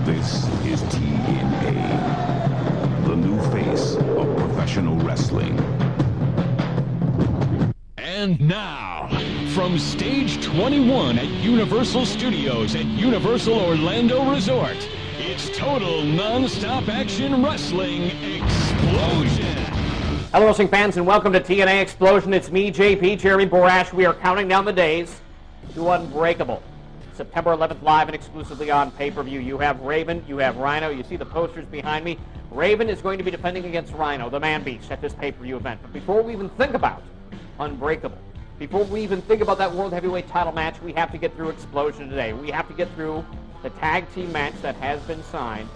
This is TNA, the new face of professional wrestling. And now, from Stage 21 at Universal Studios at Universal Orlando Resort, it's total non-stop action wrestling explosion. Hello, wrestling fans, and welcome to TNA Xplosion. It's me, JP, Jeremy Borash. We are counting down the days to Unbreakable. September 11th, live and exclusively on pay-per-view. You have Raven, you have Rhino. You see the posters behind me. Raven is going to be defending against Rhino, the man-beast, at this pay-per-view event. But before we even think about Unbreakable, before we even think about that World Heavyweight title match, we have to get through Xplosion today. We have to get through the tag team match that has been signed.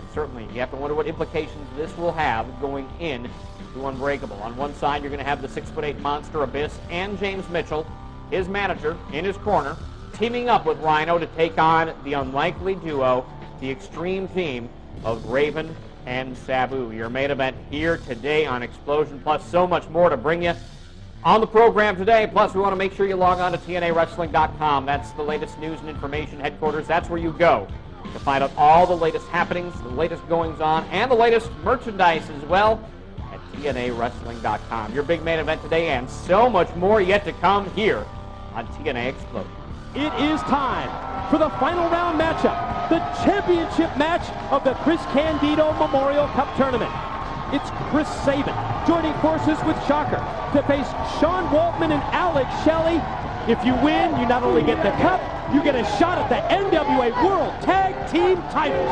And certainly, you have to wonder what implications this will have going in to Unbreakable. On one side, you're going to have the 6'8" monster Abyss and James Mitchell, his manager, in his corner, teaming up with Rhino to take on the unlikely duo, the extreme team of Raven and Sabu. Your main event here today on Xplosion, plus so much more to bring you on the program today. Plus, we want to make sure you log on to TNAWrestling.com. That's the latest news and information headquarters. That's where you go to find out all the latest happenings, the latest goings-on, and the latest merchandise as well at TNAWrestling.com. Your big main event today and so much more yet to come here on TNA Xplosion. It is time for the final round matchup, the championship match of the Chris Candido Memorial Cup Tournament. It's Chris Sabin joining forces with Shocker to face Sean Waltman and Alex Shelley. If you win, you not only get the cup, you get a shot at the NWA World Tag Team title.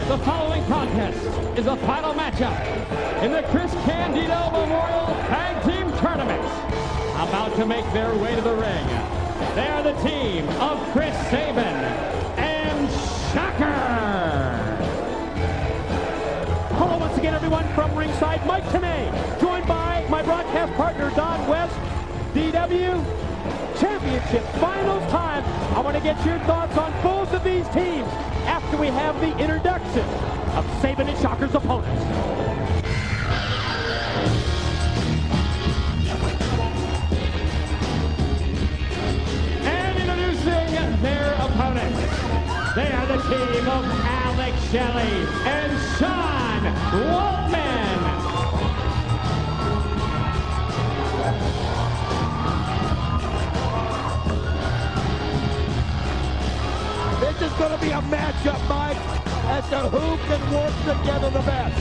The following contest is a final matchup in the Chris Candido Memorial Tag Team Tournament. About to make their way to the ring, they are the team of Chris Sabin and Shocker. Hello once again, everyone, from ringside. Mike Tenay, joined by my broadcast partner, Don West. DW Championship Finals time. I want to get your thoughts on both of these teams after we have the introduction of Sabin and Shocker's opponents. And introducing their opponents, they are the team of Alex Shelley and Sean Waltman. This is going to be a matchup, Mike, as to who can work together the best.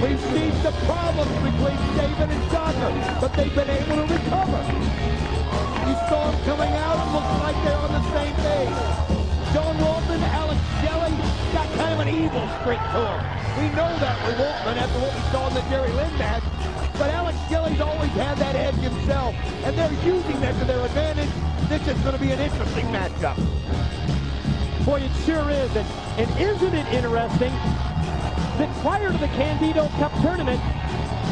We've seen the problems between Sabin and Shocker, but they've been able to recover. You saw them coming out, it looks like they're on the same page. Sean Waltman, Alex Shelley, got kind of an evil streak to him. We know that with Waltman after what we saw in the Jerry Lynn match, but Alex Shelley's always had that edge himself, and they're using that to their advantage. This is going to be an interesting matchup. Boy, it sure is. And isn't it interesting that prior to the Candido Cup Tournament,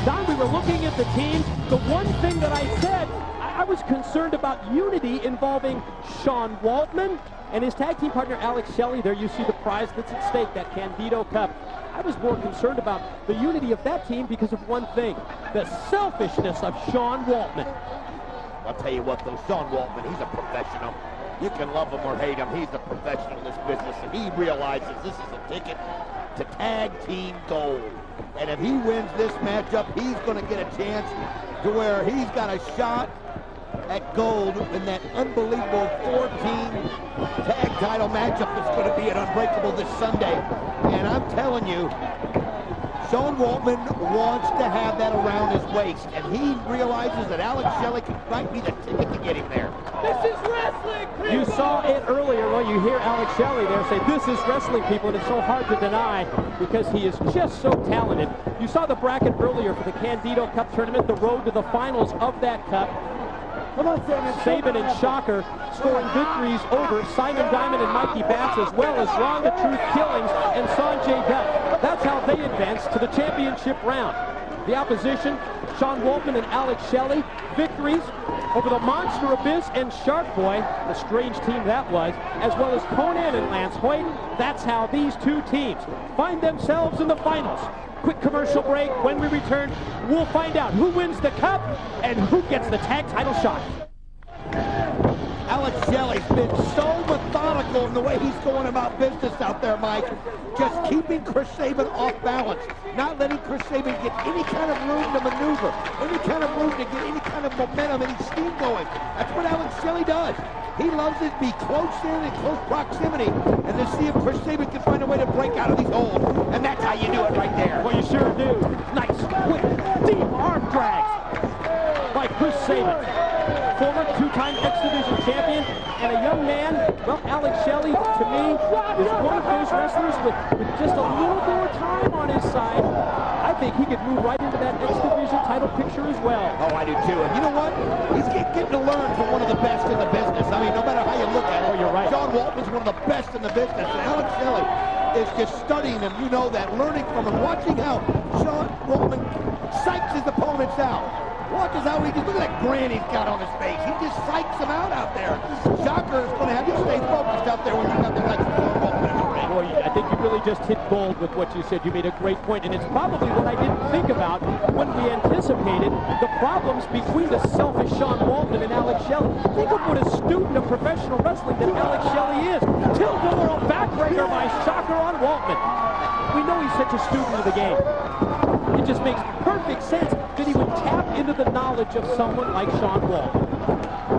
Don, we were looking at the teams. The one thing that I said, I was concerned about unity involving Sean Waltman and his tag team partner, Alex Shelley. There you see the prize that's at stake, that Candido Cup. I was more concerned about the unity of that team because of one thing, the selfishness of Sean Waltman. I'll tell you what, though, Sean Waltman, he's a professional. You can love him or hate him. He's a professional in this business, and he realizes this is a ticket to tag team gold. And if he wins this matchup, he's going to get a chance to where he's got a shot at gold in that unbelievable 4-team tag title matchup that's going to be at Unbreakable this Sunday. And I'm telling you, Sean Waltman wants to have that around his waist, and he realizes that Alex Shelley might be the ticket to get him there. This is wrestling, people! You saw it earlier. Well, you hear Alex Shelley there say, this is wrestling, people, and it's so hard to deny because he is just so talented. You saw the bracket earlier for the Candido Cup Tournament, the road to the finals of that cup. Sabin and Shocker scoring victories over Simon Diamond and Mikey Bass, as well as Ron the Truth Killings and Sanjay Dutt. That's how they advanced to the championship round. The opposition, Sean Waltman and Alex Shelley, victories over the Monster Abyss and Shark Boy, the strange team that was, as well as Conan and Lance Hoyt. That's how these two teams find themselves in the finals. Quick commercial break. When we return, we'll find out who wins the cup and who gets the tag title shot. Alex Shelley's been so methodical in the way he's going about business out there, Mike. Just keeping Chris Sabin off balance. Not letting Chris Sabin get any kind of room to maneuver, any kind of room to get any kind of momentum, any steam going. That's what Alex Shelley does. He loves it, be close in close proximity, and then see if Chris Sabin can find a way to break out of these holes. And that's how you do it right there. Well, you sure do. Nice, quick, deep arm drags by Chris Sabin. Former two-time X Division champion and a young man. Well, Alex Shelley, to me, is one of those wrestlers with just a little more time on his side. I think he could move right into that X Division title picture as well. Oh, I do too. And you know what? He's getting to learn from one of the best in the business. I mean, no matter how you look at it. Oh, you're right. Sean Waltman's one of the best in the business. And Alex Shelley is just studying him. You know that. Learning from him. Watching how Sean Waltman psychs his opponents out. Watches how he just, look at that grin he's got on his face. He just psychs him out there. Shocker is going to have you stay focused out there when you have the next Sean Waltman in the ring. Boy, I think you really just hit gold with what you said. You made a great point, and it's probably what I didn't think about when we anticipated the problems between the selfish Sean Waltman and Alex Shelley. Think of what a student of professional wrestling that Alex Shelley is. Tilt-a-whirl backbreaker by Shocker on Waltman. We know he's such a student of the game. It just makes perfect sense that he would tap into the knowledge of someone like Sean Waltman.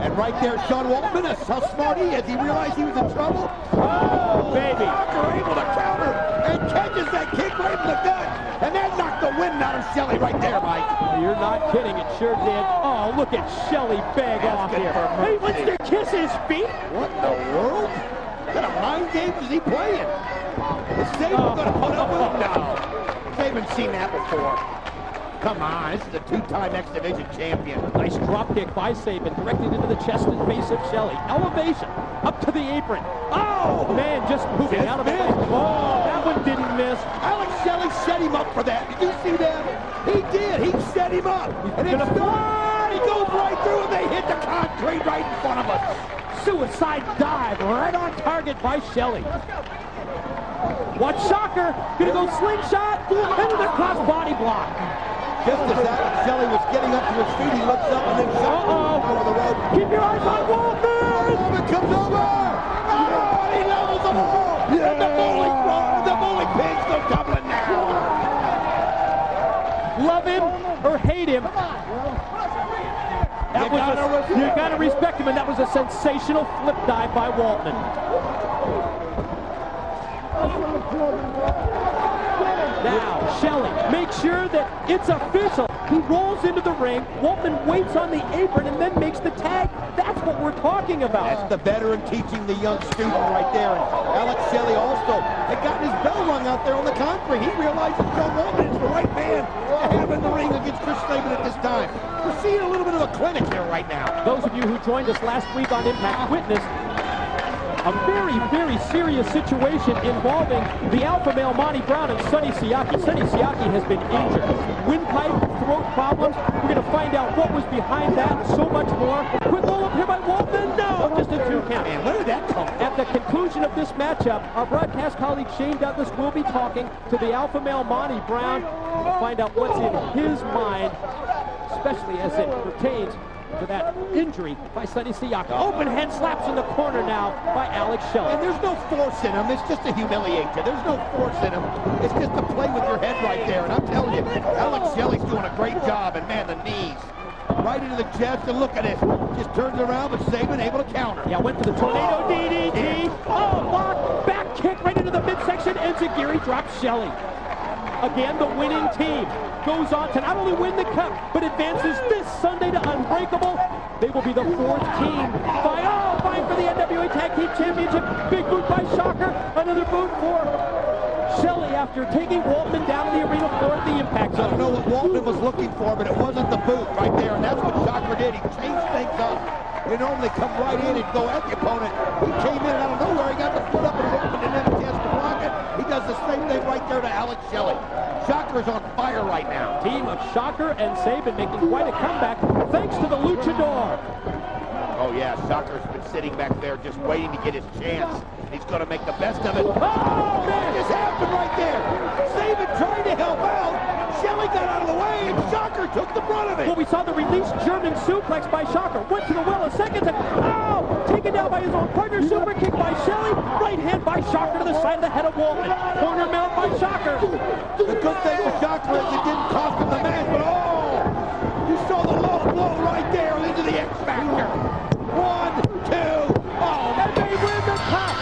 And right there, Sean Waltman, that's how smart he is. He realized he was in trouble. Oh, baby. Shocker able to counter and catches that kick right in the gut. And that knocked the wind out of Shelley right there, Mike. You're not kidding. It sure did. Oh, look at Shelley beg off here. He wants to kiss his feet. What in the world? What kind of mind games is he playing? Is Sabin going to put up with him? No. Sabin's seen that before. Come on, this is a two-time X Division champion. Nice drop kick by Sabin, directed into the chest and face of Shelley. Elevation, up to the apron. Oh, man, just moving out of the way. Oh, that one didn't miss. Alex Shelley set him up for that. Did you see that? He did. He set him up. And it's fly. He goes right through and they hit the concrete right in front of us. Suicide dive right on target by Shelley. Watch Shocker. Gonna go slingshot into the cross body block. Just as Alex Shelley was getting up to his feet, he looks up and then Shocker over the rope. Keep your eyes on Waltman. Waltman comes over. Oh, he levels the ball. Yeah. And the bowling pin's still doubling now. Love him or hate him. You gotta respect him, and that was a sensational flip dive by Waltman. Now, Shelley makes sure that it's official. He rolls into the ring. Waltman waits on the apron and then makes the tag. That's what we're talking about. That's the veteran teaching the young student right there. And Alex Shelley also had gotten his bell rung out there on the concrete. He realized that Sean Waltman is the right man to have in the ring against Chris Sabin at this time. We're seeing a little bit of a clinic here right now. Those of you who joined us last week on Impact witnessed a very, very serious situation involving the alpha male Monty Brown and Sonny Siaki. Sonny Siaki has been injured. Windpipe, throat problems. We're going to find out what was behind that and so much more. Quick roll up here by Waltman. No, just a 2 count. Man, where did that come from? At the conclusion of this matchup, our broadcast colleague Shane Douglas will be talking to the alpha male Monty Brown to find out what's in his mind, especially as it pertains to that injury by Sonny Siaki. Open hand slaps in the corner now by Alex Shelley. And there's no force in him. It's just to humiliate you. There's no force in him. It's just to play with your head right there. And I'm telling you, Alex Shelley's doing a great job. And man, the knees right into the chest. And look at it. Just turns around, but Sabin able to counter. Yeah, went for the tornado DDT. Oh, block, back kick right into the midsection. Enziguri drops Shelley. Again, the winning team goes on to not only win the cup, but advances this Sunday to Unbreakable. They will be the 4th team. Vying for the NWA Tag Team Championship. Big boot by Shocker. Another boot for Shelley after taking Waltman down to the arena floor at the Impact Zone. I don't know what Waltman was looking for, but it wasn't the boot right there, and that's what Shocker did. He changed things up. You normally come right in and go at the opponent. He came in out of nowhere. He got the foot up, and Waltman didn't have a chance to block it. He does the same thing right there to Alex Shelley. Shocker's on fire right now. Team of Shocker and Sabin making quite a comeback thanks to the Luchador. Oh yeah, Shocker's been sitting back there just waiting to get his chance. He's going to make the best of it. Oh, man! What just happened right there? Sabin trying to help out. Shelley got out of the way, and Shocker took the brunt of it. Well, we saw the released German suplex by Shocker. Went to the well a second time. Oh! taken down by his own partner. Super kick by Shelley. Right hand by Shocker to the side of the head of Waltman. Corner mount by Shocker. The good thing with Shocker is it didn't cost him the match, but you saw the low blow right there into the X Factor. 1, 2, and they win the cup.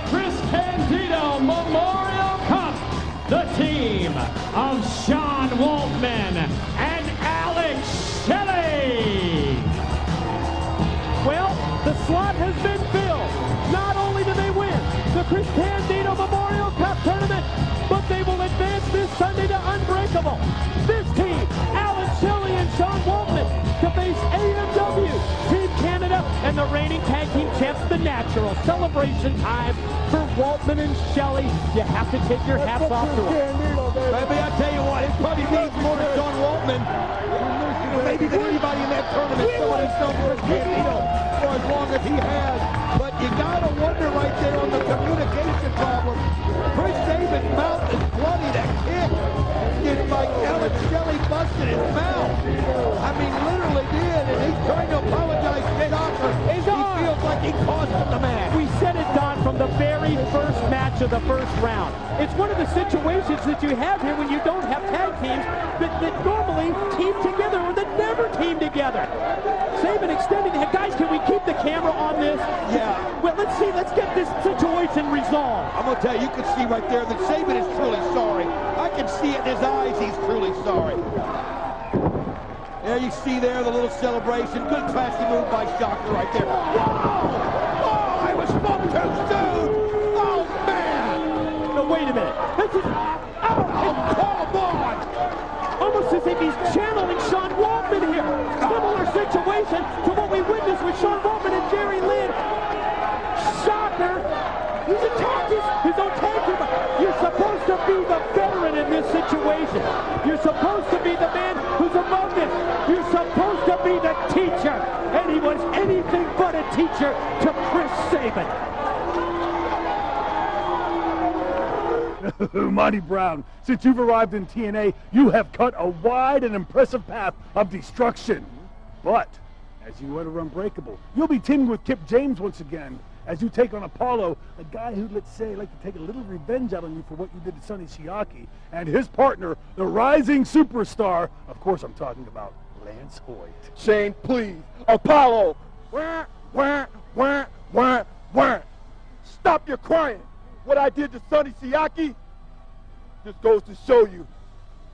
Chris Candido Memorial Cup. The team of Sean Waltman and Alex Shelley. Well, the slot has been filled. Not only do they win the Chris Candido Memorial Cup tournament, but they will advance this Sunday to Unbreakable. This team, Alex Shelley and Sean Waltman, to face AMW, Team Canada, and the reigning tag team champs, The Natural. Celebration time for Waltman and Shelley. You have to take your hats off to them. Maybe I tell you what, it probably means more to Sean Waltman, maybe than anybody in that tournament. Someone who's done Chris Candido for as long as he has. But you gotta wonder right there on the communication problem. Chris Saban's mouth is bloody. That kick did like Alex Shelley busted his mouth. I mean, literally did, and he's trying to apologize to Shocker. He feels like he cost him the match. We said it, Don, from the very first match of the first round. It's one of the situations that you have here when you don't have tag teams that normally team together or that never team together. Saban extending the head. Guys, can we keep the camera on this? Yeah. Well, let's see. Let's get this situation resolved. I'm going to tell you, you can see right there that Saban is truly sorry. I can see it in his eyes he's truly sorry. There you see there the little celebration. Good classy move by Shocker right there. Whoa! Oh, I was spoke too soon! Oh, man! No, wait a minute. This is... come on! Almost as if he's channeling Sean Waltman here. Similar situation to what we witnessed with Sean Waltman and Jerry Lynn. Shocker, he's attacked his own tag team. You're supposed to be the veteran in this situation. You're supposed to be the man who's above this. You're supposed to be the teacher. And he was anything but a teacher to Chris Saban. Monty Brown, since you've arrived in TNA, you have cut a wide and impressive path of destruction. But, as you enter Unbreakable, you'll be teaming with Kip James once again, as you take on Apollo, a guy who, let's say, like to take a little revenge out on you for what you did to Sonny Shiaki, and his partner, the rising superstar, of course I'm talking about Lance Hoyt. Shane, please, Apollo, wah, wah, wah, wah, wah. Stop your crying. What I did to Sonny Shiaki just goes to show you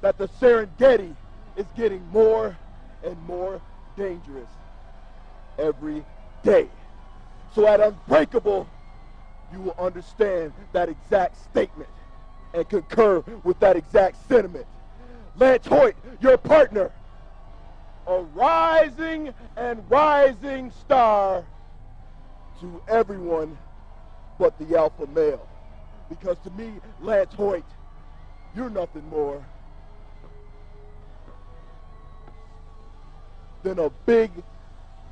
that the Serengeti is getting more and more dangerous every day. So at Unbreakable, you will understand that exact statement and concur with that exact sentiment. Lance Hoyt, your partner, a rising and rising star to everyone but the alpha male. Because to me, Lance Hoyt, you're nothing more than a big,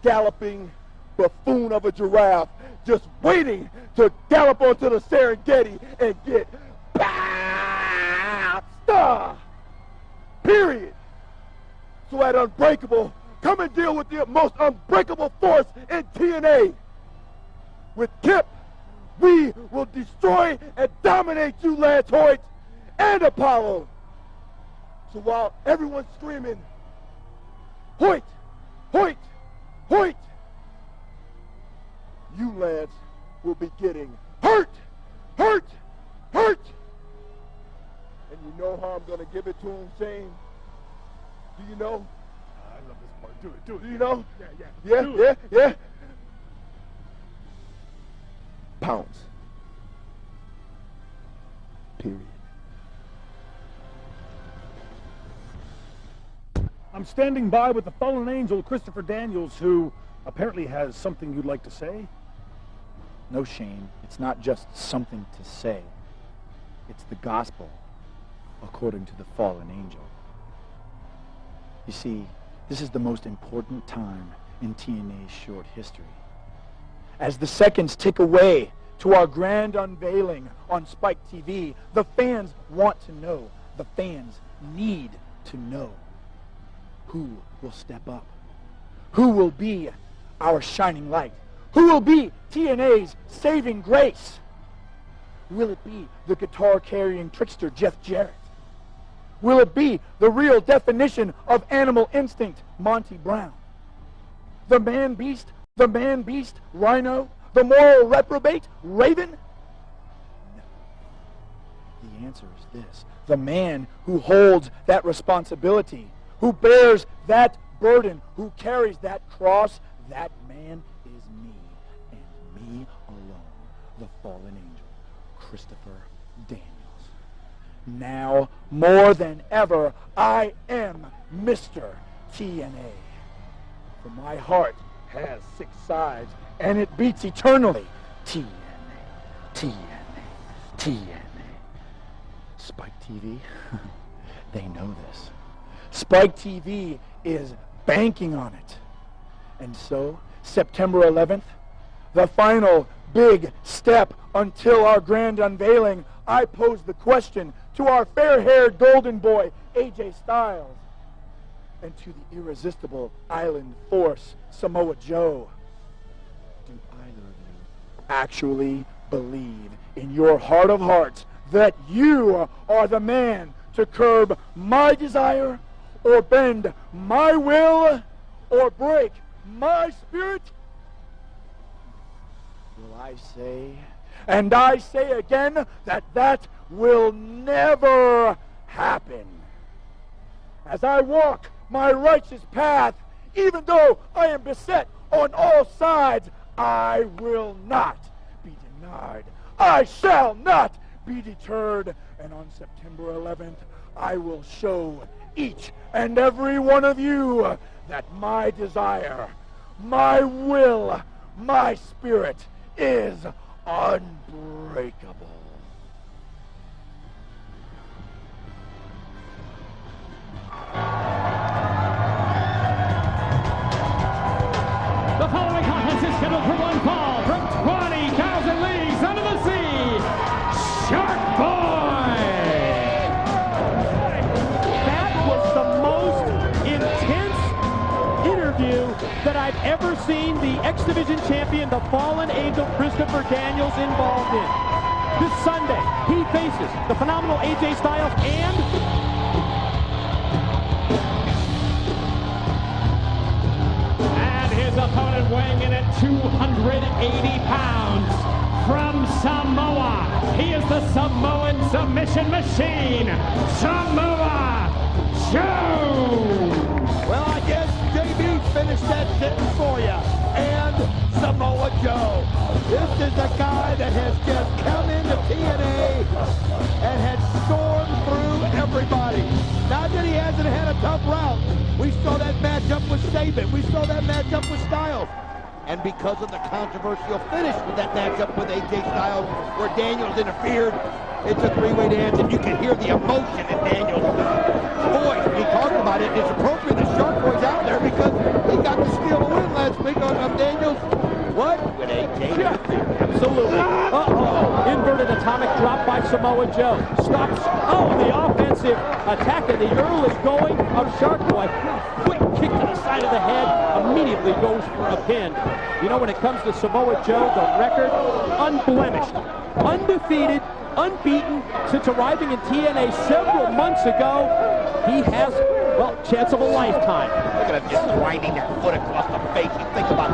galloping buffoon of a giraffe just waiting to gallop onto the Serengeti and get star. Period. So at Unbreakable, come and deal with the most unbreakable force in TNA. With Kip, we will destroy and dominate you, Lance Hoyt, and Apollo. So while everyone's screaming, Hoyt, Hoyt, Hoyt, you, Lance, will be getting hurt, hurt, hurt. And you know how I'm going to give it to him, Shane? Do you know? I love this part. Do it, do it. Do you know? Yeah. Yeah. Pounds. Period. I'm standing by with the fallen angel, Christopher Daniels, who apparently has something you'd like to say. No, Shane, it's not just something to say. It's the gospel, according to the fallen angel. You see, this is the most important time in TNA's short history. As the seconds tick away to our grand unveiling on Spike TV, the fans want to know, the fans need to know who will step up Who will be our shining light? Who will be TNA's saving grace? Will it be the guitar-carrying trickster Jeff Jarrett? Will it be the real definition of animal instinct, Monty Brown? The man-beast, Rhino? The moral reprobate, Raven? No. The answer is this. The man who holds that responsibility, who bears that burden, who carries that cross, that man is me, and me alone, the fallen angel, Christopher Daniels. Now, more than ever, I am Mr. TNA. For my heart has 6 sides, and it beats eternally. TNA, TNA, TNA. Spike TV, they know this. Spike TV is banking on it. And so, September 11th, the final big step until our grand unveiling, I pose the question to our fair-haired golden boy, AJ Styles, and to the irresistible Island Force, Samoa Joe. Do either of you actually believe in your heart of hearts that you are the man to curb my desire, or bend my will, or break my spirit? Will I say, and I say again, that that will never happen. As I walk my righteous path, even though I am beset on all sides, I will not be denied. I shall not be deterred. And on September 11th, I will show each and every one of you that my desire, my will, my spirit is unbreakable. The following contest is scheduled for one fall from 20,000 leagues under the sea, Shark Boy! That was the most intense interview that I've ever seen the X Division champion, the fallen angel Christopher Daniels, involved in. This Sunday, he faces the phenomenal AJ Styles and his opponent, weighing in at 280 pounds, from Samoa, he is the Samoan submission machine, Samoa Joe! Well, I guess JB finished that sentence for you. And Samoa Joe. This is a guy that has just come into TNA and has stormed through everybody. Not that he hasn't had a tough route. We saw that matchup with Saban. We saw that matchup with Styles. And because of the controversial finish with that matchup with AJ Styles, where Daniels interfered, it's a three-way dance, and you can hear the emotion in Daniels' voice. He talked about it. It's appropriate that Shark Boy's out there because he got to steal a win last week on Daniels. What? With AJ? Yeah, absolutely. Uh-oh. Inverted atomic drop by Samoa Joe. Stops. Oh, the offensive attack in the early going of Shark Boy. Quick kick to the side of the head. Immediately goes for a pin. You know, when it comes to Samoa Joe, the record, unblemished, undefeated, unbeaten since arriving in TNA several months ago. He has, well, chance of a lifetime. Look at him just grinding that foot across the face. You think about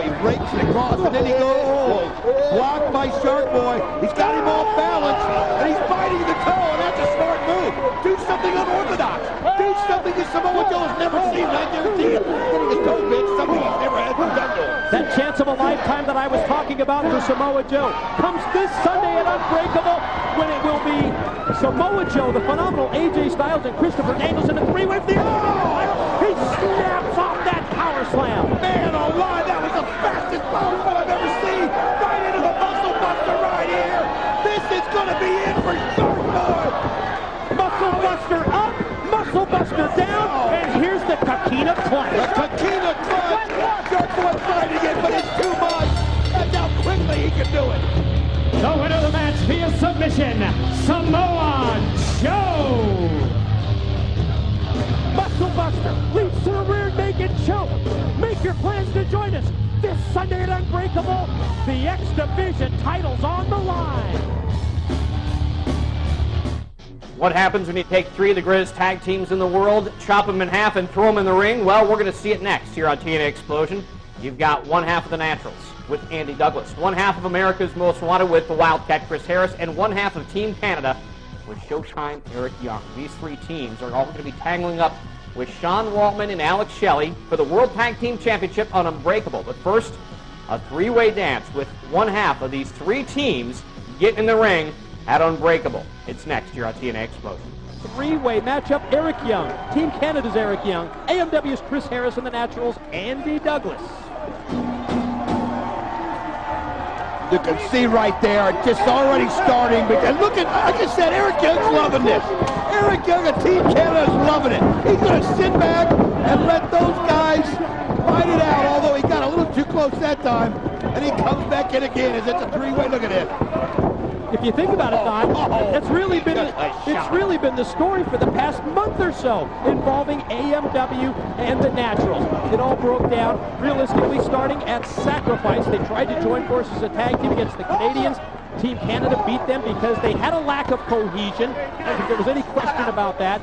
he rakes it across, and then he goes, blocked by Shark Boy. He's got him off balance, and he's biting the toe, and that's a smart move. Do something unorthodox. Do something that Samoa Joe has never seen, I guarantee you. Getting the toe bit, something he's never had done to him. That chance of a lifetime that I was talking about for Samoa Joe comes this Sunday at Unbreakable, when it will be Samoa Joe, the phenomenal AJ Styles, and Christopher Daniels in a three-way for the He snaps off that power slam. Man alive, that was the fastest power slam I've ever seen. Right into the muscle buster right here. This is going to be it for Shark Boy. Muscle buster up, muscle buster down, and here's the Coquina Clutch. The Coquina Clutch. Shark Boy fighting it, but it's too much. That's how quickly he can do it. The winner of the match via submission, Samoa Joe. Muscle Make your plans to join us this Sunday at Unbreakable. The X Division titles on the line. What happens when you take three of the greatest tag teams in the world, chop them in half, and throw them in the ring? Well, we're going to see it next here on TNA Xplosion. You've got one half of the Naturals with Andy Douglas, one half of America's Most Wanted with the Wildcat Chris Harris, and one half of Team Canada with Showtime Eric Young. These three teams are all going to be tangling up with Sean Waltman and Alex Shelley for the World Tag Team Championship on Unbreakable. But first, a three-way dance with one half of these three teams getting in the ring at Unbreakable. It's next here on TNA Xplosion. Three-way matchup, Eric Young. Team Canada's Eric Young. AMW's Chris Harris and the Naturals, Andy Douglas. You can see right there, just already starting. And look at, like I said, Eric Young's loving this. Eric Young and Team Canada's loving it. He's going to sit back and let those guys fight it out, although he got a little too close that time. And he comes back in again as it's a three-way. Look at it. If you think about it, Don, it's really been the story for the past month or so involving AMW and the Naturals. It all broke down realistically starting at Sacrifice. They tried to join forces as a tag team against the Canadians. Team Canada beat them because they had a lack of cohesion. I don't think there was any question about that.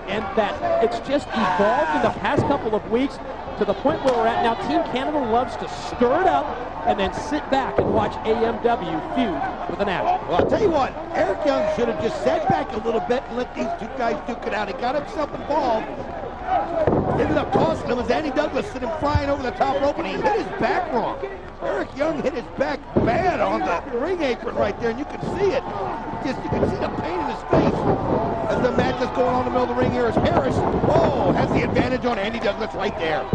And that it's just evolved in the past couple of weeks to the point where we're at now. Team Canada loves to stir it up and then sit back and watch AMW feud with the Naturals. Well, I'll tell you what, Eric Young should have just sat back a little bit and let these two guys duke it out. He got himself involved. Ended up costing him as Andy Douglas sent him flying over the top rope, and he hit his back wrong. Eric Young hit his back bad on the ring apron right there, and you can see it. Just you can see the pain in his face as the match is going on in the middle of the ring here as Harris, has the advantage on Andy Douglas right there.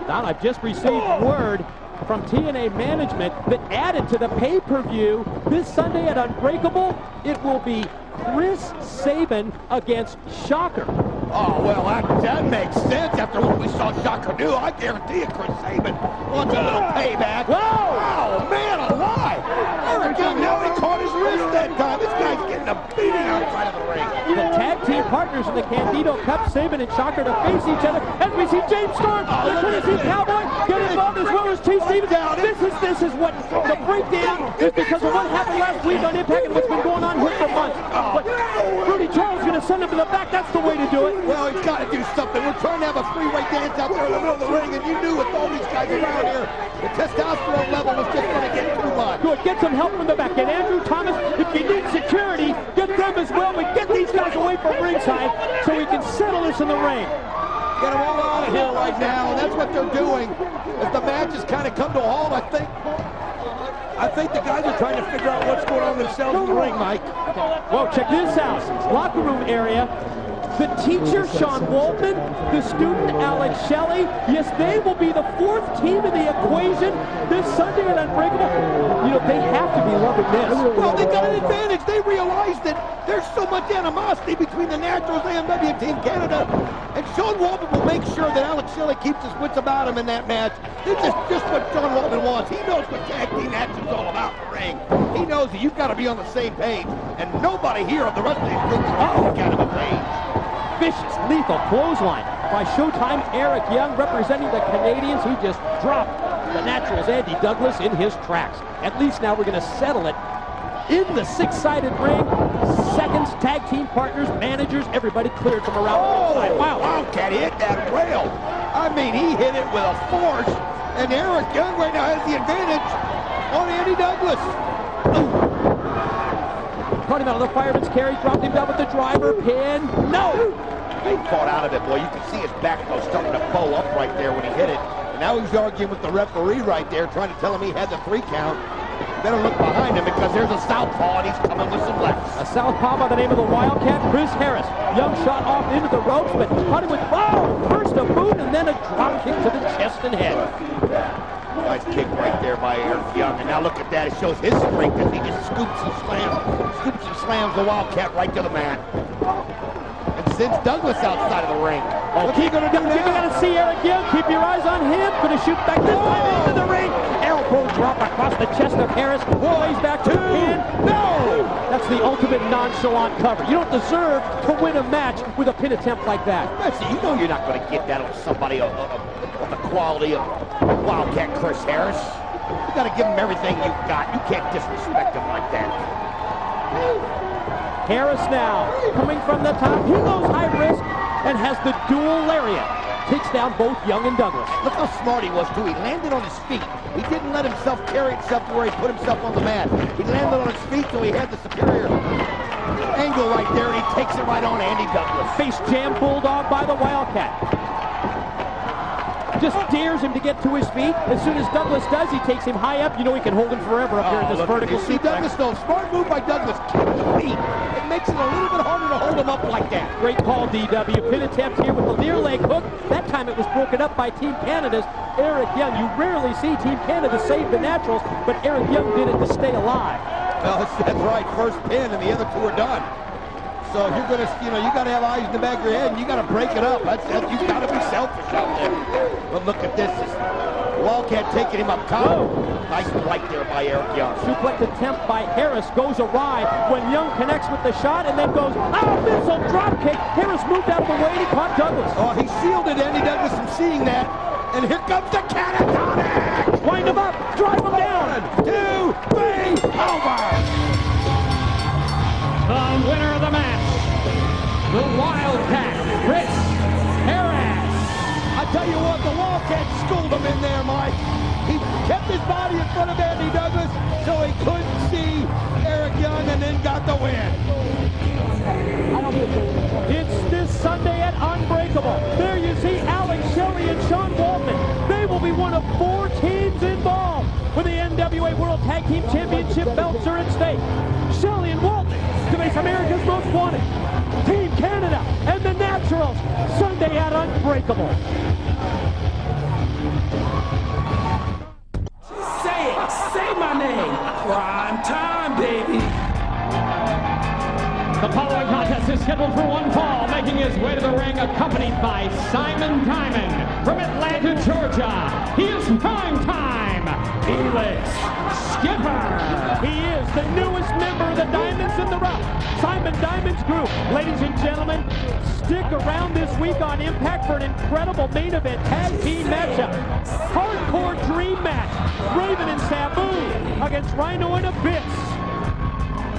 Don, I've just received word from TNA management that added to the pay-per-view this Sunday at Unbreakable, it will be Chris Sabin against Shocker. Oh, well, that makes sense after what we saw Shocker do. I guarantee you Chris Sabin wants a little payback. Whoa! Oh, man alive! Eric Young, now he caught his wrist that time. This guy's getting a beating outside of the ring. The tag team partners in the Candido Cup, Sabin and Shocker, to face each other. As we see James Storm, the Tennessee Cowboy, get involved as well as Chase Stevens. This is what the breakdown is because of what happened last week on Impact and what's been going on here for months. But Rudy Charles is going to send him to the back. That's the way to do it. Well, he's got to do something. We're trying to have a three-way dance out there in the middle of the ring, and you knew with all these guys around here, the testosterone level was just going to get too much. Good. Get some help from the back. Get Andrew Thomas. If you need security, get them as well. But get these guys away from ringside so we can settle this in the ring. Get them all out of here right now, and that's what they're doing. As the match has kind of come to a halt, I think the guys are trying to figure out what's going on themselves in the ring, Mike. Well, check this out. Locker room area. The teacher, Sean Waltman, the student, Alex Shelley. Yes, they will be the fourth team in the equation this Sunday at Unbreakable. You know, they have to be loving this. Well, they got an advantage. They realize that there's so much animosity between the Naturals, AMW, and Team Canada. And Sean Waltman will make sure that Alex Shelley keeps his wits about him in that match. It's just what Sean Waltman wants. He knows what tag team action is all about in the ring. He knows that you've got to be on the same page. And nobody here of the rest of these groups is on that kind of a page. Vicious, lethal clothesline by Showtime Eric Young, representing the Canadians, who just dropped the Naturals Andy Douglas in his tracks. At least now we're going to settle it in the six-sided ring. Seconds, tag team partners, managers, everybody cleared from around the side. Wow. Wildcat hit that rail. I mean, he hit it with a force, and Eric Young right now has the advantage on Andy Douglas. Caught him out of the fireman's carry, dropped him down with the driver pin. No! He fought out of it, boy. You can see his back though starting to bow up right there when he hit it. And now he's arguing with the referee right there, trying to tell him he had the 3 count. Better look behind him because there's a southpaw and he's coming with some lefts. A southpaw by the name of the Wildcat, Chris Harris. Young shot off into the ropes, but caught him with, first a boot and then a drop kick to the chest and head. Nice kick right there by Eric Young. And now look at that. It shows his strength as he just scoops and slams the Wildcat right to the mat. And sends Douglas outside of the ring. What's he going to do now? You're going to see Eric Young. Keep your eyes on him. Going to shoot back this time into the ring. Elbow drop across the chest of Harris. Lays back to the pin. No! That's the ultimate nonchalant cover. You don't deserve to win a match with a pin attempt like that. You know you're not going to get that on somebody on the quality of Wildcat Chris Harris. You got to give him everything you've got. You can't disrespect him like that. Harris now coming from the top. He goes high risk and has the dual lariat. Takes down both Young and Douglas. Look how smart he was, too. He landed on his feet. He didn't let himself carry himself to where he put himself on the mat. He landed on his feet, so he had the superior angle right there, and he takes it right on Andy Douglas. Face jam bulldog by the Wildcat. Just dares him to get to his feet. As soon as Douglas does, he takes him high up. You know he can hold him forever up here in this vertical See Douglas, though. Smart move by Douglas. Kick the feet. It makes it a little bit harder to hold him up like that. Great call, DW. Pin attempt here with the near leg hook. That time it was broken up by Team Canada's Eric Young. You rarely see Team Canada save the naturals, but Eric Young did it to stay alive. Well, that's right. First pin, and the other two are done. So you're gonna, you got to have eyes in the back of your head, and you got to break it up. You got to be selfish out there. But look at this. Wildcat taking him up top. Nice right there by Eric Young. Suplex attempt by Harris goes awry when Young connects with the shot and then goes, missile drop kick. Harris moved out of the way and he caught Douglas. Oh, he shielded Andy Douglas from seeing that. And here comes the catatonic. Wind him up, drive him down. 1, 2, 3, over. The winner of the match, the Wildcat, Chris Harris. I tell you what, the Wildcat schooled him in there, Mike. He kept his body in front of Andy Douglas so he couldn't see Eric Young and then got the win. It's this Sunday at Unbreakable. There you see Alex Shelley and Sean Waltman. They will be one of 4 teams involved when the NWA World Tag Team Championship belts are at stake. Shelley and Waltman to face America's Most Wanted. Team Canada and the Naturals, Sunday at Unbreakable. Say it, say my name. Prime time, baby. The following contest is scheduled for one fall, making his way to the ring accompanied by Simon Diamond from Atlanta, Georgia. He is Prime Time, Elix Skipper. He is the newest member of the Diamonds in the Rough, Simon Diamond's group. Ladies and gentlemen, stick around this week on Impact for an incredible main event tag team matchup. Hardcore dream match, Raven and Sabu against Rhino and Abyss.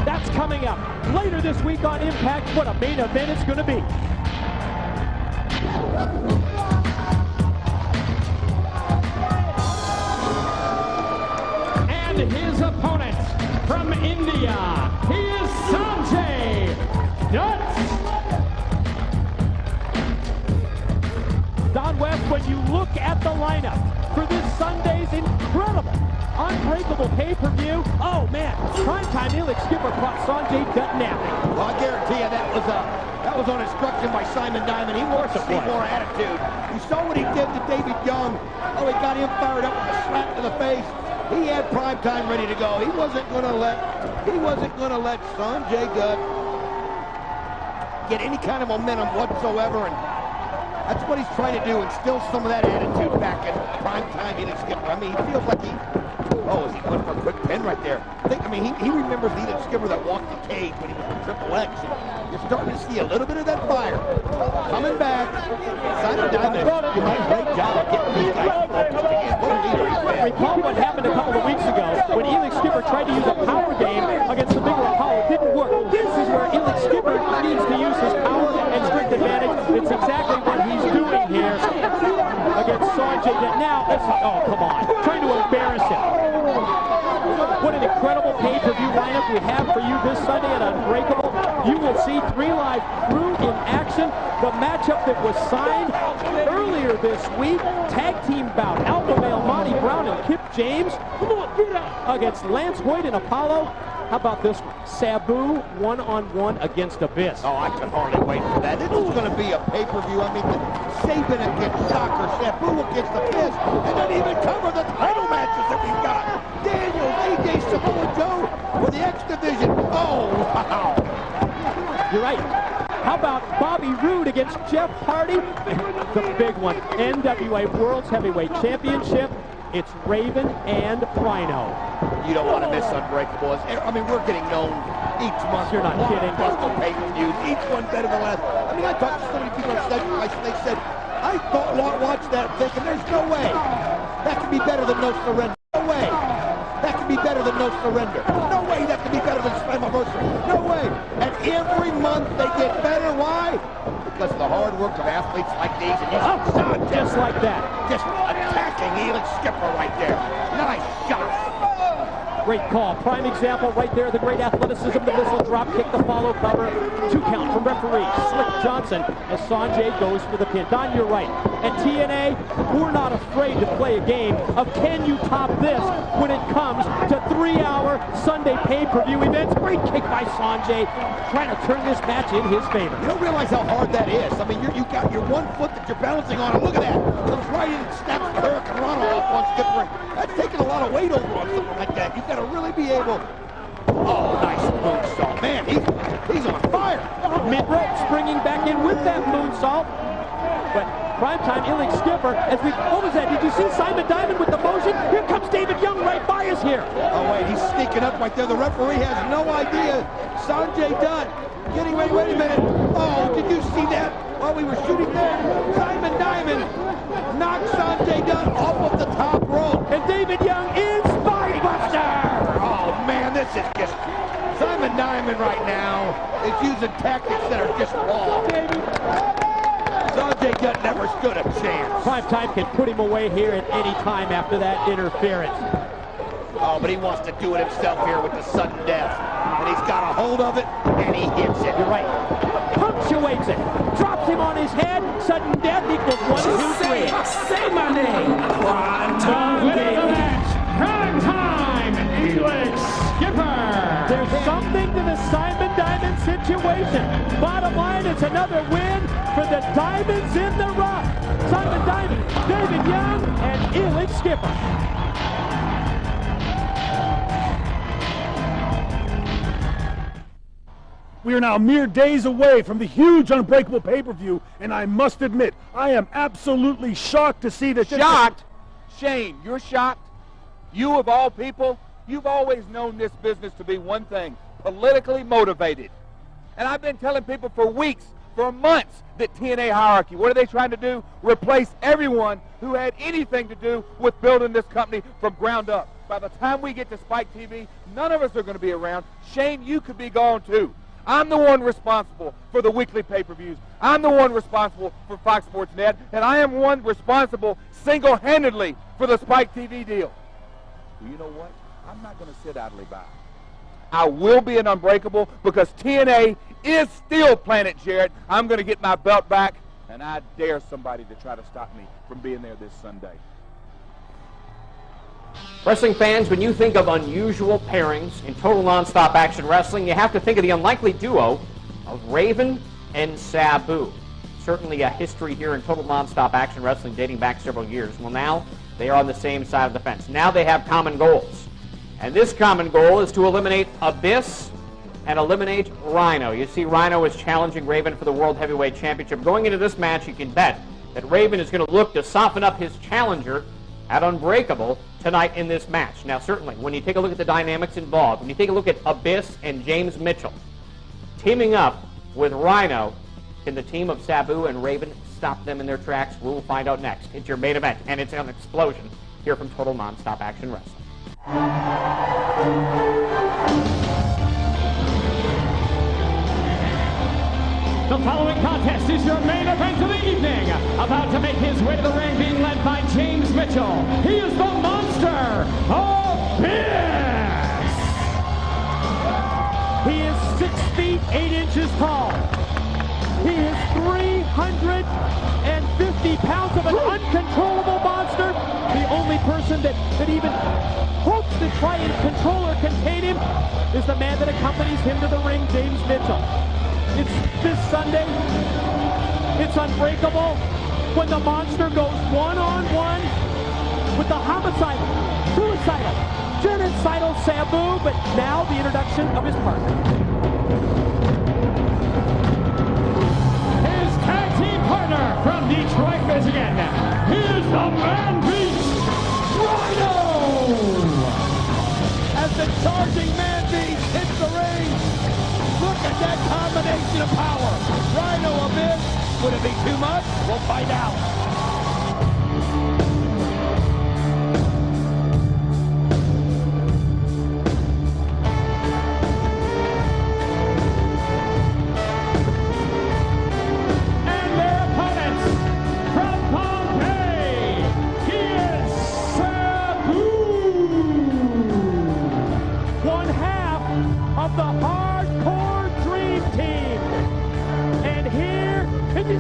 That's coming up later this week on Impact. What a main event it's going to be. And his opponent from India, he is Sanjay Dutt. Don West, when you look at the lineup for this Sunday's incredible Unbreakable pay-per-view, oh man, primetime Elix Skipper caught Sanjay Dutt napping. Well, I guarantee you that was on instruction by Simon Diamond. He wants to see more attitude. You saw what he did to David Young. Oh, he got him fired up with a slap to the face. He had primetime ready to go. He wasn't gonna let Sanjay Dutt get any kind of momentum whatsoever, and that's what he's trying to do, instill some of that attitude back in primetime Elix Skipper. I mean, he feels like he went for a quick pin right there. He remembers the Elix Skipper that walked the cage when he was with Triple X. You're starting to see a little bit of that fire coming back. Simon Diamond, you did a great job of getting these guys focused again. What a leader he's been. Recall what happened a couple of weeks ago when Elix Skipper tried to use a power game against the bigger Apollo. It didn't work. This is where Elix Skipper needs to use his power and strength advantage. It's exactly what he's doing here against Sanjay Dutt. Now, oh, come on. Trying to embarrass him. What an incredible pay-per-view lineup we have for you this Sunday at Unbreakable. You will see 3 Live Crew in action. The matchup that was signed earlier this week, tag team bout, Alpha Male Monty Brown and Kip James against Lance Hoyt and Apollo. How about this one? Sabu one-on-one against Abyss. Oh, I can hardly wait for that. This is going to be a pay-per-view. I mean, Saban against Soccer, Sabu against Abyss, and then even cover the title matches that we've got. Daniels, AJ, Samoa Joe for the X Division. Oh, wow. You're right. How about Bobby Roode against Jeff Hardy? The big one, NWA World's Heavyweight Championship. It's Raven and Rhino. You don't want to miss Unbreakable. I mean, we're getting known each month. You're not kidding. Blockbuster pay-per-views, each one better than the last. I mean, I talked to so many people on stage, they said, I watched that thinking, there's no way that can be better than No Surrender. No way that can be better than No Surrender. No way that can be better than Slammiversary. No way. And every month they get better. Why? Because of the hard work of athletes like these. And just like that. Just attacking Elix Skipper right there. Nice shot. Great call. Prime example right there. The great athleticism, the missile drop kick, the follow cover. 2 count from referee Slick Johnson as Sanjay goes for the pin. Don, you're right. And TNA, we're not afraid to play a game of can you top this when it comes to 3-hour Sunday pay-per-view events. Great kick by Sanjay, trying to turn this match in his favor. You don't realize how hard that is. I mean, you got your one foot that you're balancing on, and look at that. Comes right in and snaps the Hurricane Rana off on Skipper. That's taking a lot of weight over on something like that. You've got to really be able. Oh, nice moonsault. Man, he's on fire. Mid-rope springing back in with that moonsault. But primetime Elix Skipper, what was that? Did you see Simon Diamond with the motion? Here comes David Young right by us here. Oh, wait, he's sneaking up right there. The referee has no idea. Sanjay Dutt getting ready. Wait a minute. Oh, did you see that while we were shooting there? Simon Diamond knocked Sanjay Dutt off of the top rope. And David Young is Spinebuster. Oh, man, this is just... Simon Diamond right now is using tactics that are just raw. Sanjay Dutt never stood a chance. Primetime can put him away here at any time after that interference. Oh, but he wants to do it himself here with the sudden death. And he's got a hold of it, and he hits it. You're right. Punctuates it. Drops him on his head. Sudden death equals 1, 2, 3. Say my name. Primetime match. Primetime Elix Skipper. There's something to the Simon Diamond situation. Bottom line, it's another win for the Diamonds in the rough. Simon Diamond, David Young, and Elix Skipper. We are now mere days away from the huge Unbreakable pay-per-view, and I must admit, I am absolutely shocked to see that... Shocked? Shane, you're shocked? You, of all people, you've always known this business to be one thing, politically motivated. And I've been telling people for weeks, for months, that TNA hierarchy, what are they trying to do? Replace everyone who had anything to do with building this company from ground up. By the time we get to Spike TV, none of us are going to be around. Shane, you could be gone too. I'm the one responsible for the weekly pay-per-views. I'm the one responsible for Fox Sports Net, and I am one responsible single-handedly for the Spike TV deal. Well, you know what? I'm not going to sit idly by. I will be an Unbreakable because TNA is still Planet Jarrett. I'm going to get my belt back, and I dare somebody to try to stop me from being there this Sunday. Wrestling fans, when you think of unusual pairings in total nonstop action wrestling, you have to think of the unlikely duo of Raven and Sabu. Certainly a history here in total nonstop action wrestling dating back several years. Well, now they are on the same side of the fence. Now they have common goals. And this common goal is to eliminate Abyss and eliminate Rhino. You see, Rhino is challenging Raven for the World Heavyweight Championship. Going into this match, you can bet that Raven is going to look to soften up his challenger at Unbreakable tonight in this match. Now, certainly, when you take a look at the dynamics involved, when you take a look at Abyss and James Mitchell teaming up with Rhino, can the team of Sabu and Raven stop them in their tracks? We'll find out next. It's your main event, and it's an explosion here from Total Nonstop Action Wrestling. The following contest is your main event of the evening. About to make his way to the ring, being led by James Mitchell. He is the monster, Abyss. He is 6 feet 8 inches tall. He is 350 pounds of an uncontrollable monster. The only person that even hopes to try and control or contain him is the man that accompanies him to the ring, James Mitchell. It's this Sunday. It's Unbreakable when the monster goes one-on-one with the homicidal, suicidal, genocidal Sabu, but now the introduction of his partner. His tag team partner from Detroit, Michigan. Here's the man beast, Rhino! As the charging man beast hits the ring, look at that combination of power. Rhino Abyss Would it be too much? We'll find out.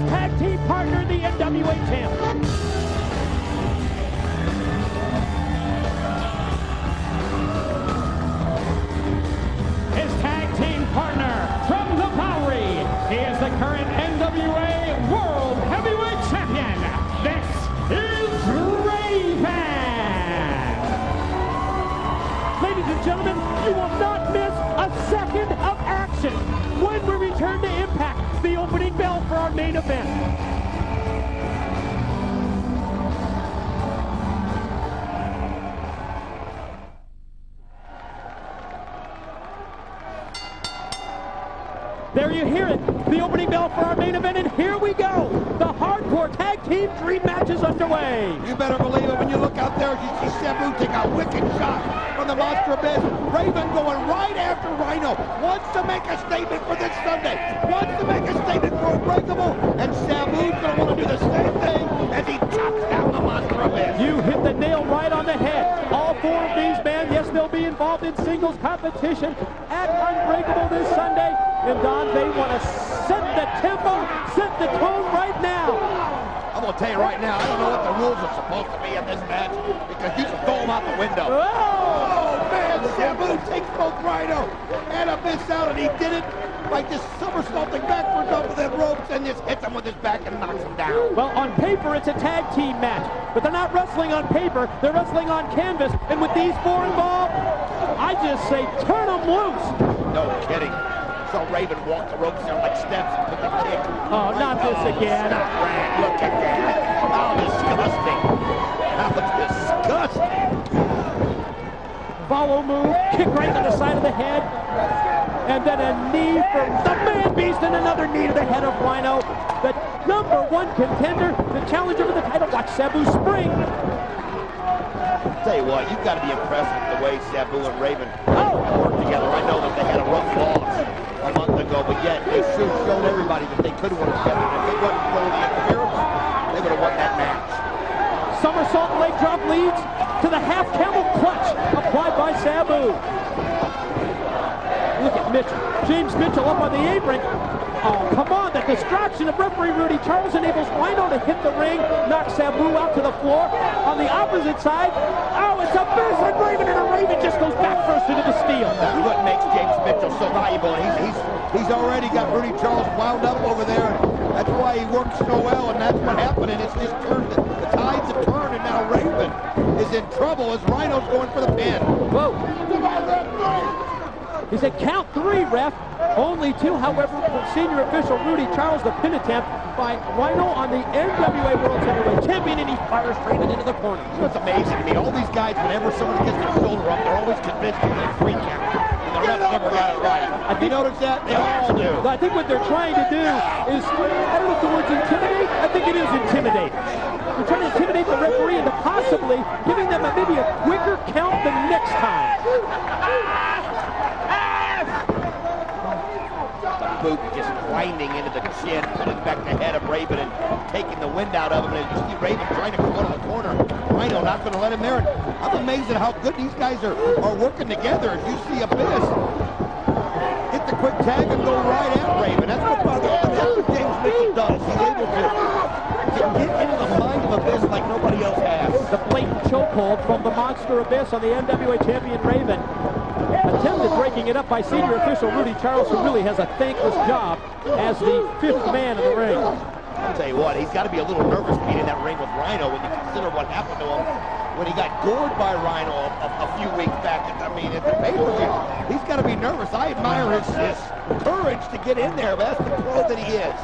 Tag team partner, the NWA champ. His tag team partner from the Bowery, he is the current NWA World Heavyweight Champion. This is Raven. Ladies and gentlemen, you will not miss a second of action when we return to Impact. The opening bell for our main event. There you hear it, the opening bell for our main event, and here we go. The hardcore tag team dream match is underway. You better believe it when you look out there, you see Sabu take a wicked shot from the Monster Abyss. Raven going right after Rhino. Wants to make a statement for this Sunday. Wants to make a statement for Unbreakable. And Sabu's going to want to do the same thing as he chops down the Monster Abyss. You hit the nail right on the head. All four of these men, yes, they'll be involved in singles competition at Unbreakable this Sunday. And Don, they want to set the tempo, set the tone right now. I'm going to tell you right now, I don't know what the rules are supposed to be in this match because you can throw them out the window. Oh man, Sabu takes both Rhino and Abyss out, and he did it by just somersaulting backwards off of them ropes and just hits him with his back and knocks him down. Well, on paper, it's a tag team match, but they're not wrestling on paper, they're wrestling on canvas, and with these four involved, I just say turn them loose. No kidding. So Raven walked the ropes there like steps and took a kick. Oh, not this again. Stop, Brad. Look at that. How disgusting. How disgusting. Follow move, kick right to the side of the head, and then a knee from the Man Beast and another knee to the head of Rhino. The #1 contender, the challenger for the title. Watch Sabu spring. I'll tell you what, you've got to be impressed with the way Sabu and Raven work together. I know that they had a rough loss a month ago, but yet they sure showed everybody that they could work together. And if they wouldn't throw the interference, they would have won that match. Somersault leg drop leads to the half camel clutch applied by Sabu. Look at Mitchell. James Mitchell up on the apron. Oh, come on. The distraction of referee Rudy Charles enables Rhino to hit the ring, knock Sabu out to the floor. On the opposite side, oh, it's a Abyss and Raven, and Raven just goes back first into the steel. That's what makes James Mitchell so valuable. He's already got Rudy Charles wound up over there. That's why he works so well, and that's what happened. And it's just turned. The tides have turned, and now Raven is in trouble as Rhino's going for the pin. Whoa. He said, count 3, ref. Only 2, however, from senior official Rudy Charles, the pin attempt by Rhino on the NWA World Heavyweight Champion, and he fires straight into the corner. You know what's amazing to me? All these guys, whenever somebody gets their shoulder up, they're always convinced it's a 3 count. And the refs never got it right. You notice that? They all do. I think what they're trying to do is, I don't know if the word's intimidate. I think it is intimidate. They're trying to intimidate the referee into possibly giving them maybe a quicker count the next time. Boot just grinding into the chin, pulling back the head of Raven and taking the wind out of him. And you see Raven trying to go to the corner. Rhino not going to let him there. And I'm amazed at how good these guys are working together. As you see Abyss hit the quick tag and go right at Raven. That's what James Mitchell does. He's able to get into the mind of Abyss like nobody else has. The blatant chokehold from the Monster Abyss on the NWA champion Raven. Attempted breaking it up by senior official Rudy Charles, who really has a thankless job as the 5th man in the ring. I'll tell you what, he's got to be a little nervous being in that ring with Rhino when you consider what happened to him when he got gored by Rhino a few weeks back. At the pay-per-view. He's got to be nervous. I admire his courage to get in there, but that's the pro that he is.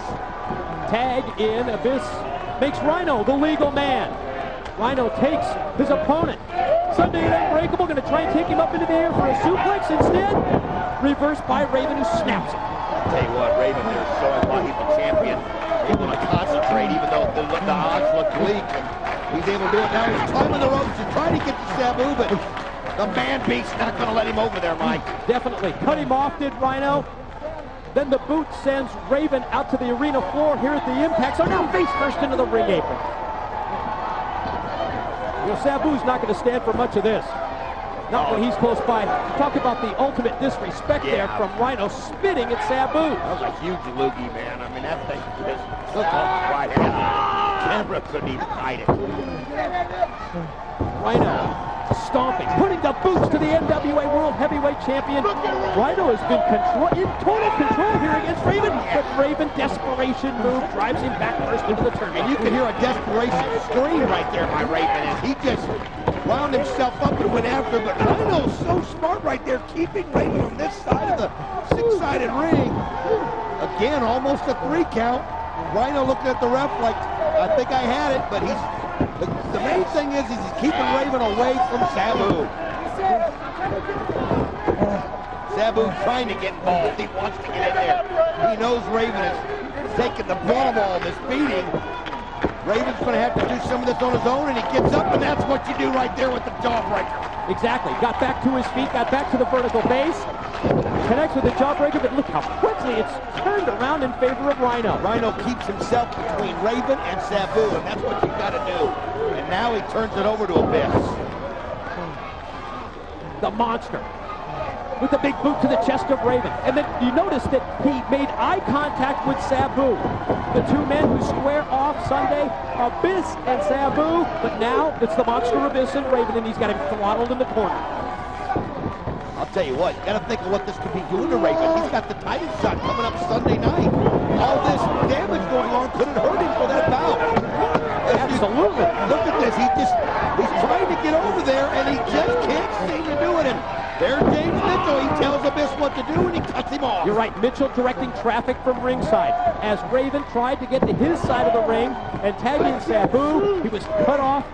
Tag in, Abyss makes Rhino the legal man. Rhino takes his opponent. Sunday Night Unbreakable going to try and take him up into the air for a suplex. Instead, reversed by Raven, who snaps it. I'll tell you what, Raven there is showing why he's the champion. able to concentrate, even though the odds look bleak. And he's able to do it now. He's climbing the ropes and trying to get to Sabu, but the man beast's not going to let him over there, Mike. Definitely. Cut him off, did Rhino. Then the boot sends Raven out to the arena floor here at the Impact. So now face first into the ring apron. You know, Sabu's not going to stand for much of this. Not when he's close by. Talk about the ultimate disrespect there from Rhino spitting at Sabu. That was a huge loogie, man. I mean, that thing just took off right at him. Camera couldn't even hide it. Rhino stomping, putting the boots to the NWA World Heavyweight Champion. Rhino has been in total control here against Raven, but Raven, desperation move, drives him back first into the turn. And you can hear a desperation scream right there by Raven, and he just wound himself up and went after him. But Rhino's so smart right there, keeping Raven on this side of the six-sided ring. Again, almost a 3 count. Rhino looking at the ref like, I think I had it, but he's... The main thing is he's keeping Raven away from Sabu. Sabu trying to get involved. He wants to get in there. He knows Raven is taking the brunt of all this beating. Raven's going to have to do some of this on his own, and he gets up, and that's what you do right there with the jawbreaker. Exactly. Got back to his feet, got back to the vertical base. Connects with the jawbreaker, but look how quickly it's turned around in favor of Rhino. Rhino keeps himself between Raven and Sabu, and that's what you've got to do. And now he turns it over to Abyss. The monster with the big boot to the chest of Raven. And then you notice that he made eye contact with Sabu. The two men who square off Sunday, Abyss and Sabu, but now it's the monster Abyss and Raven, and he's got him throttled in the corner. I'll tell you what, you got to think of what this could be doing to Raven. He's got the title shot coming up Sunday night. All this damage going on could have hurt him for that bout. Absolutely. Look at this. He's trying to get over there, and he just can't seem to do it. And there's James Mitchell. He tells Abyss what to do, and he cuts him off. You're right. Mitchell directing traffic from ringside. As Raven tried to get to his side of the ring and tag in Sabu, he was cut off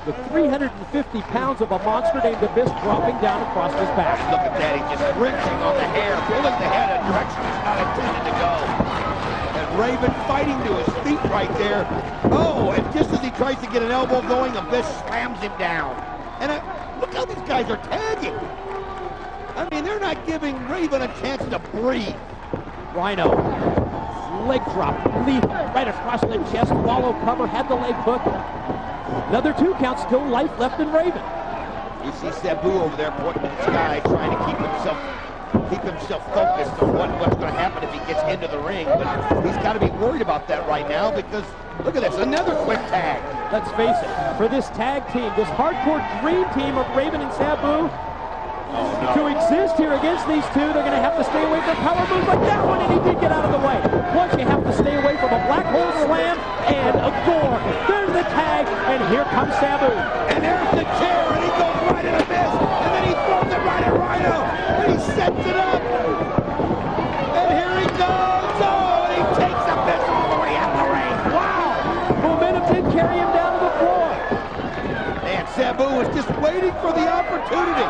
with 350 pounds of a monster named Abyss dropping down across his back. Look at that. He's just wrenching on the hair, pulling the head in a direction he's not intended to go. And Raven fighting to his feet right there. Oh, and just as he tries to get an elbow going, Abyss slams him down. And look how these guys are tagging. I mean, they're not giving Raven a chance to breathe. Rhino, leg drop, leap right across the chest, wallow cover, had the leg hook. Another 2 count, still life left in Raven. You see Sabu over there pointing to the sky, trying to keep himself focused on what's going to happen if he gets into the ring. But he's got to be worried about that right now because, look at this, another quick tag. Let's face it, for this tag team, this hardcore dream team of Raven and Sabu, to exist here against these two, they're going to have to stay away from power moves like that one, and he did get out of the way. Plus, you have to stay away from a black hole slam and a gore. There's the tag, and here comes Sabu. And there's the chair, and he goes right at Abyss, and then he throws it right at Rhino, and he sets it up. And here he goes. Oh, and he takes Abyss all the way out the ring. Wow. Momentum did carry him down to the floor. And Sabu was just waiting for the opportunity.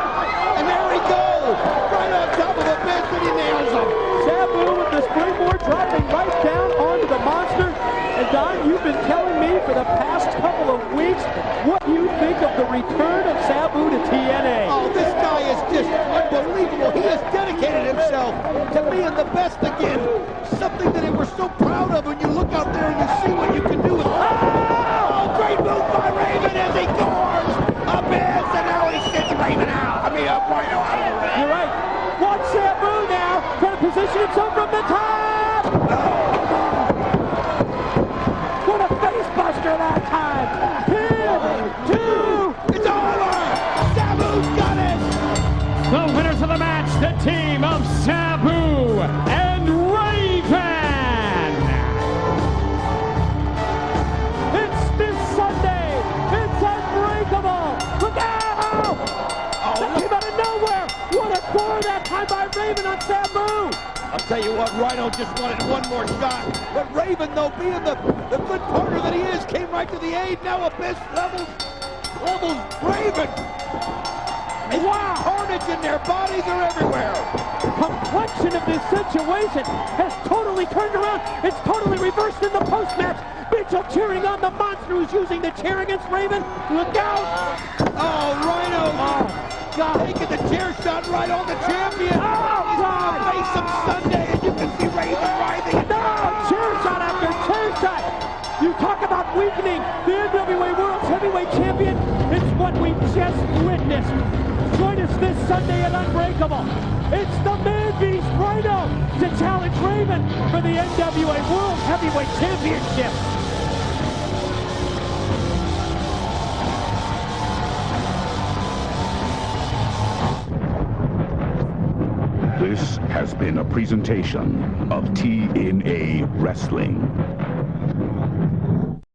And there he goes, right on top of Abyss, and he nails him. Sabu with the springboard dropping right down onto the monster. And Don, you've been telling me for the past couple of weeks what you think of the return of Sabu to TNA. Oh, this guy is just unbelievable. He has dedicated himself to being the best again. Something that we're so proud of when you look out there and you see what you can do with great move by Raven as he gores Abyss, and now he sends Raven out. Rhino out of the ring. You're right. Watch Sabu now trying to position himself from the top. What a face buster that time. 10, 2, it's over. Sabu's got it. The winners of the match, the team of Sabu and Raven. It's this Sunday. It's unbreakable. Look out! That came out of nowhere. What a gore that time by Raven on Sabu. I'll tell you what, Rhino just wanted one more shot. But Raven, though, being the good partner that he is, came right to the aid. Now Abyss levels Raven. Wow! Carnage in their bodies are everywhere. complexion of this situation has totally turned around. It's totally reversed in the post-match. Mitchell cheering on the monster who's using the chair against Raven. Look out! Oh, Rhino! Oh, God. Taking the chair shot right on the champion. Oh, God. Face him Sunday, and you can see Raven writhing. No! Chair shot after chair shot. You talk about weakening the NWA World's Heavyweight Champion. It's what we just witnessed. Join us this Sunday at Unbreakable. It's the Man Beast Rhino to challenge Raven for the NWA World Heavyweight Championship. This has been a presentation of TNA Wrestling.